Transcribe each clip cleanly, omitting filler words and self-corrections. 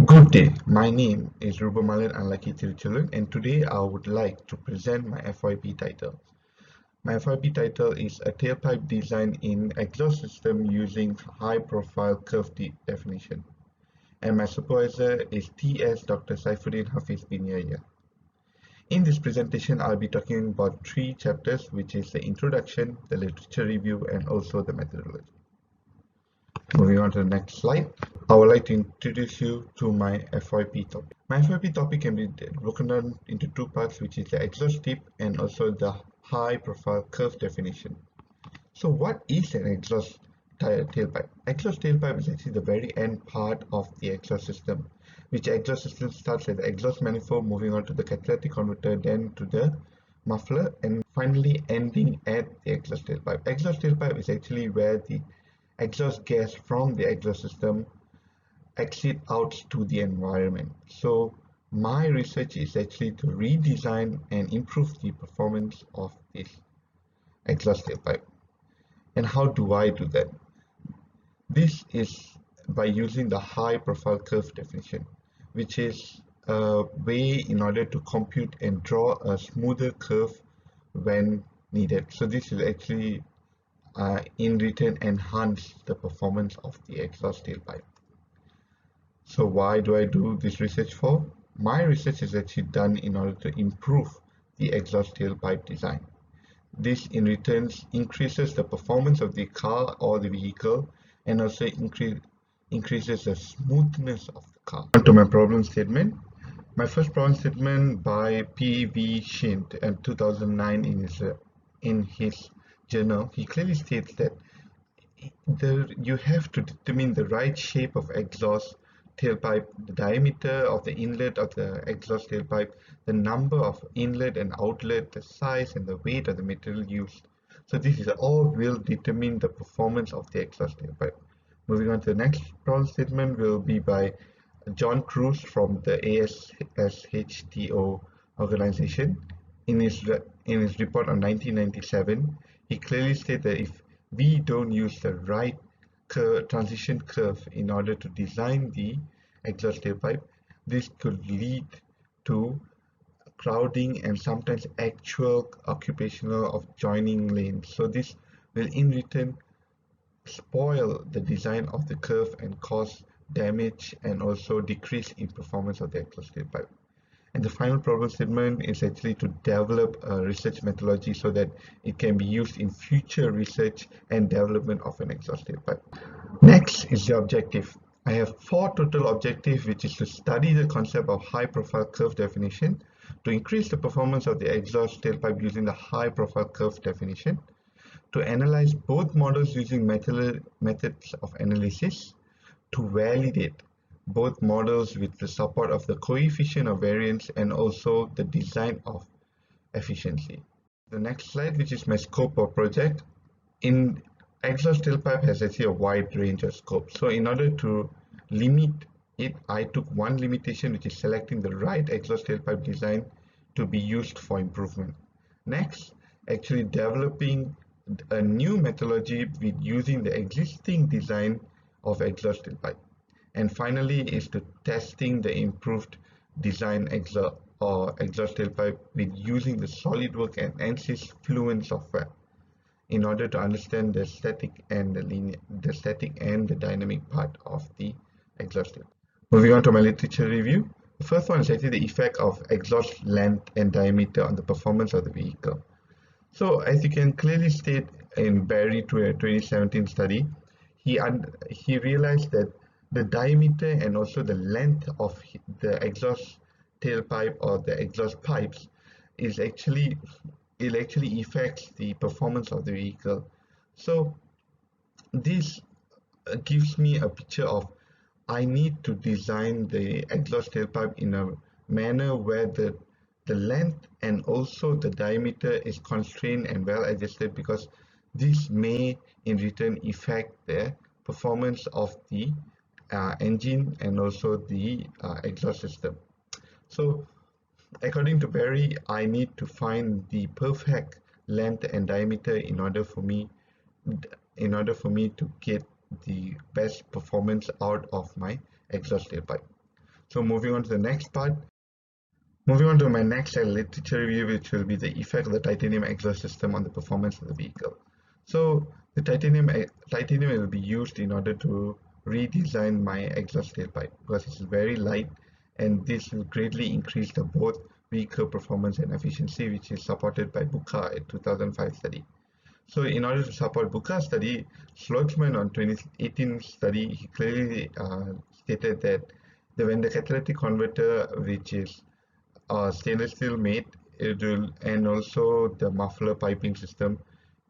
Good day, my name is Roobemalan A Thiruchelvan, and today I would like to present my FYP title. My FYP title is a tailpipe design in exhaust system using high profile curve definition, and my supervisor is TS Dr. Saifuddin Hafiz bin Yahya. In this presentation, I'll be talking about three chapters, which is the introduction, the literature review, and also the methodology. Moving on to the next slide, I would like to introduce you to my FYP topic. My FYP topic can be broken down into two parts, which is the exhaust tip and also the high profile curve definition. So what is an exhaust tailpipe? Exhaust tailpipe is actually the very end part of the exhaust system, which exhaust system starts at the exhaust manifold, moving on to the catalytic converter, then to the muffler, and finally ending at the exhaust tailpipe. Exhaust tailpipe is actually where the exhaust gas from the exhaust system exit out to the environment. So my research is actually to redesign and improve the performance of this exhaust tailpipe. And how do I do that? This is by using the high profile curve definition, which is a way in order to compute and draw a smoother curve when needed. So this is actually in return enhance the performance of the exhaust tailpipe. So why do I do this research for? My research is actually done in order to improve the exhaust tailpipe design. This in return increases the performance of the car or the vehicle and also increases the smoothness of the car. On to my problem statement. My first problem statement by P.V. Shint in 2009 in his journal, he clearly states that you have to determine the right shape of exhaust tailpipe, the diameter of the inlet of the exhaust tailpipe, the number of inlet and outlet, the size and the weight of the material used. So this is all will determine the performance of the exhaust tailpipe. Moving on to the next problem statement will be by John Cruz from the ASHTO organization. In his report on 1997, he clearly stated that if we don't use the right transition curve in order to design the exhaust tailpipe, this could lead to crowding and sometimes actual occupational of joining lanes. So this will in return spoil the design of the curve and cause damage and also decrease in performance of the exhaust tailpipe. And the final problem statement is actually to develop a research methodology so that it can be used in future research and development of an exhaust tailpipe. Next is the objective. I have four total objectives, which is to study the concept of high profile curve definition, to increase the performance of the exhaust tailpipe using the high profile curve definition, to analyze both models using methods of analysis, to validate both models with the support of the coefficient of variance and also the design of efficiency. The next slide, which is my scope of project. In exhaust tailpipe has actually a wide range of scope. So in order to limit it, I took one limitation, which is selecting the right exhaust tailpipe design to be used for improvement. Next, actually developing a new methodology with using the existing design of exhaust tailpipe. And finally is to testing the improved design exhaust tailpipe with using the SolidWorks and ANSYS Fluent software in order to understand the static and the dynamic part of the exhaust tailpipe. Moving on to my literature review. The first one is actually the effect of exhaust length and diameter on the performance of the vehicle. So as you can clearly state in Barry 2017 study, he realized that the diameter and also the length of the exhaust tailpipe or the exhaust pipes is actually affects the performance of the vehicle. So this gives me a picture of I need to design the exhaust tailpipe in a manner where the length and also the diameter is constrained and well adjusted, because this may in return affect the performance of the engine and also the exhaust system. So according to Barry, I need to find the perfect length and diameter in order for me to get the best performance out of my exhaust tailpipe. So moving on to the next part. Moving on to my next literature review, which will be the effect of the titanium exhaust system on the performance of the vehicle. So the titanium will be used in order to redesign my exhaust tailpipe because it's very light, and this will greatly increase the both vehicle performance and efficiency, which is supported by Buka at 2005 study. So in order to support Buka's study, Schlotzman on 2018 study, he clearly stated that when the catalytic converter, which is stainless steel made, it will, and also the muffler piping system,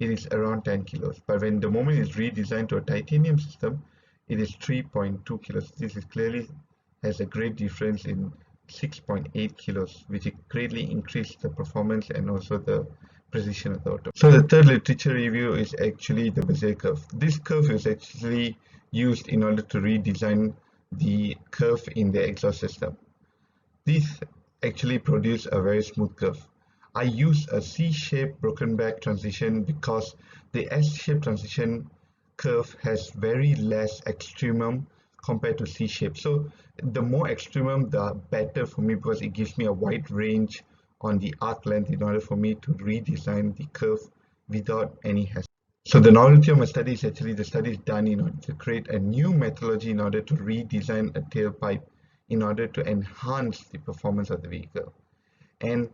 it is around 10 kilos. But when the moment is redesigned to a titanium system, it is 3.2 kilos. This is clearly has a great difference in 6.8 kilos, which greatly increased the performance and also the precision of the auto. So the third literature review is actually the Bezier curve. This curve is actually used in order to redesign the curve in the exhaust system. This actually produce a very smooth curve. I use a C-shaped broken back transition because the S-shaped transition curve has very less extremum compared to C-shape. So the more extremum, the better for me because it gives me a wide range on the arc length in order for me to redesign the curve without any hassle. So the novelty of my study is actually the study is done in order to create a new methodology in order to redesign a tailpipe in order to enhance the performance of the vehicle. And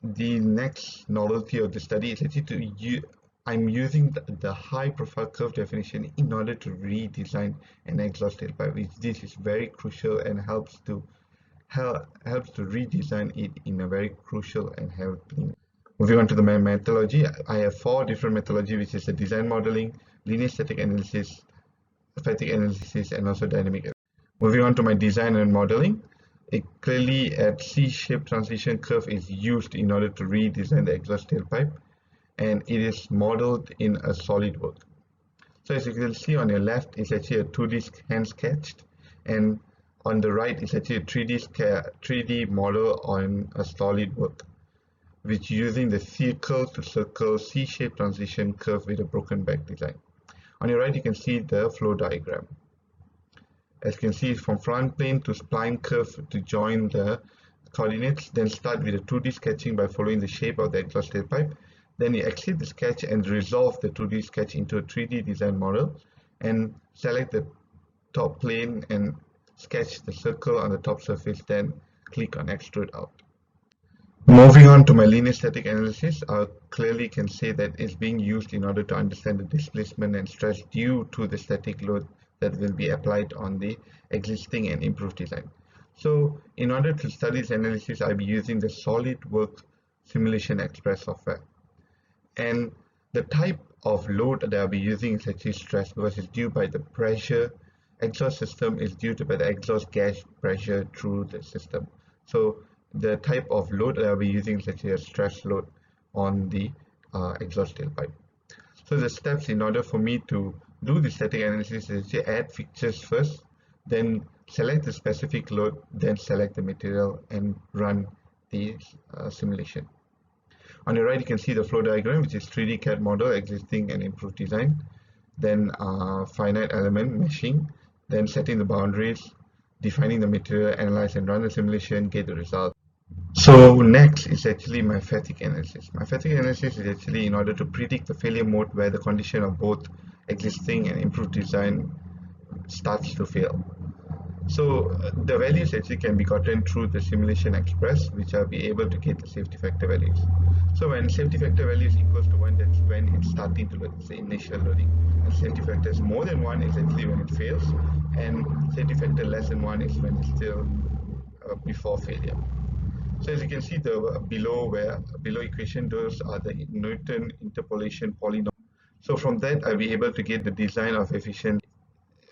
the next novelty of the study is actually I'm using the high profile curve definition in order to redesign an exhaust tailpipe. This is very crucial and helps to redesign it in a very crucial and helping. Moving on to the methodology, I have 4 different methodology, which is the design modeling, linear static analysis, static analysis, and also dynamic. Moving on to my design and modeling, clearly a C-shaped transition curve is used in order to redesign the exhaust tailpipe, and it is modeled in a SolidWorks. So as you can see on your left is actually a 2D hand sketched, and on the right is actually a 3D model on a SolidWorks, which using the circle to circle C-shaped transition curve with a broken back design. On your right you can see the flow diagram. As you can see, from front plane to spline curve to join the coordinates, then start with a 2D sketching by following the shape of the exhaust tailpipe. Then you exit the sketch and resolve the 2D sketch into a 3D design model, and select the top plane and sketch the circle on the top surface, then click on extrude out. Moving on to my linear static analysis, I clearly can say that it's being used in order to understand the displacement and stress due to the static load that will be applied on the existing and improved design. So in order to study this analysis, I'll be using the SolidWorks Simulation Express software. And the type of load that I'll be using is actually stress because it's due by the pressure. Exhaust system is due to by the exhaust gas pressure through the system. So the type of load that I'll be using is actually a stress load on the exhaust tailpipe. So the steps in order for me to do the static analysis is to add fixtures first, then select the specific load, then select the material and run the simulation. On the right you can see the flow diagram, which is 3D CAD model, existing and improved design, then finite element meshing, then setting the boundaries, defining the material, analyze and run the simulation, get the result. So next is actually my fatigue analysis. My fatigue analysis is actually in order to predict the failure mode where the condition of both existing and improved design starts to fail. So the values actually can be gotten through the simulation express, which I'll be able to get the safety factor values. So when safety factor value is equals to 1, that's when it's starting to load, it's the initial loading. And safety factor is more than 1 is actually when it fails, and safety factor less than 1 is when it's still before failure. So as you can see the below equation, those are the Newton interpolation polynomial. So from that I'll be able to get the design of efficiency,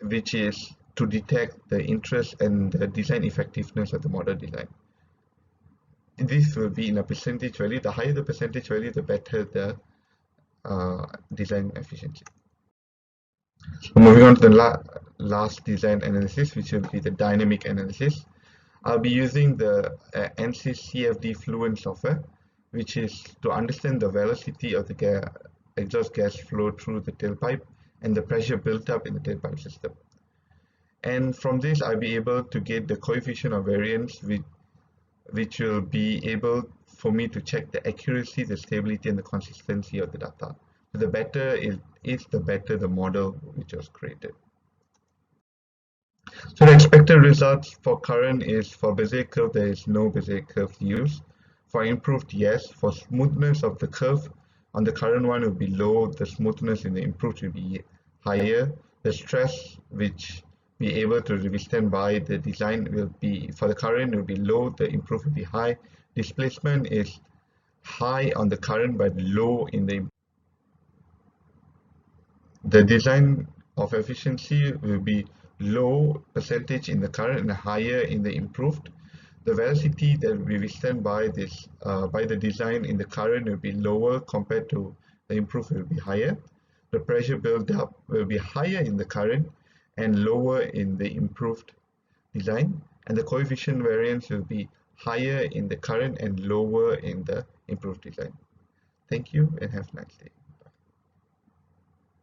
which is to detect the interest and the design effectiveness of the model design. This will be in a percentage value. The higher the percentage value, the better the design efficiency. So moving on to the last design analysis, which will be the dynamic analysis. I'll be using the ANSYS CFD Fluent software, which is to understand the velocity of the exhaust gas flow through the tailpipe and the pressure built up in the tailpipe system. And from this, I'll be able to get the coefficient of variance, which will be able for me to check the accuracy, the stability, and the consistency of the data. So the better it is, the better the model which was created. So the expected results for current is for Bezier curve, there is no Bezier curve used. For improved, yes. For smoothness of the curve, on the current one will be low, the smoothness in the improved will be higher. The stress which be able to withstand by the design will be, for the current will be low, the improved will be high. Displacement is high on the current but low in the design of efficiency will be low percentage in the current and higher in the improved. The velocity that will be withstand by this by the design in the current will be lower compared to the improved will be higher. The pressure build-up will be higher in the current and lower in the improved design, and the coefficient variance will be higher in the current and lower in the improved design. Thank you and have a nice day.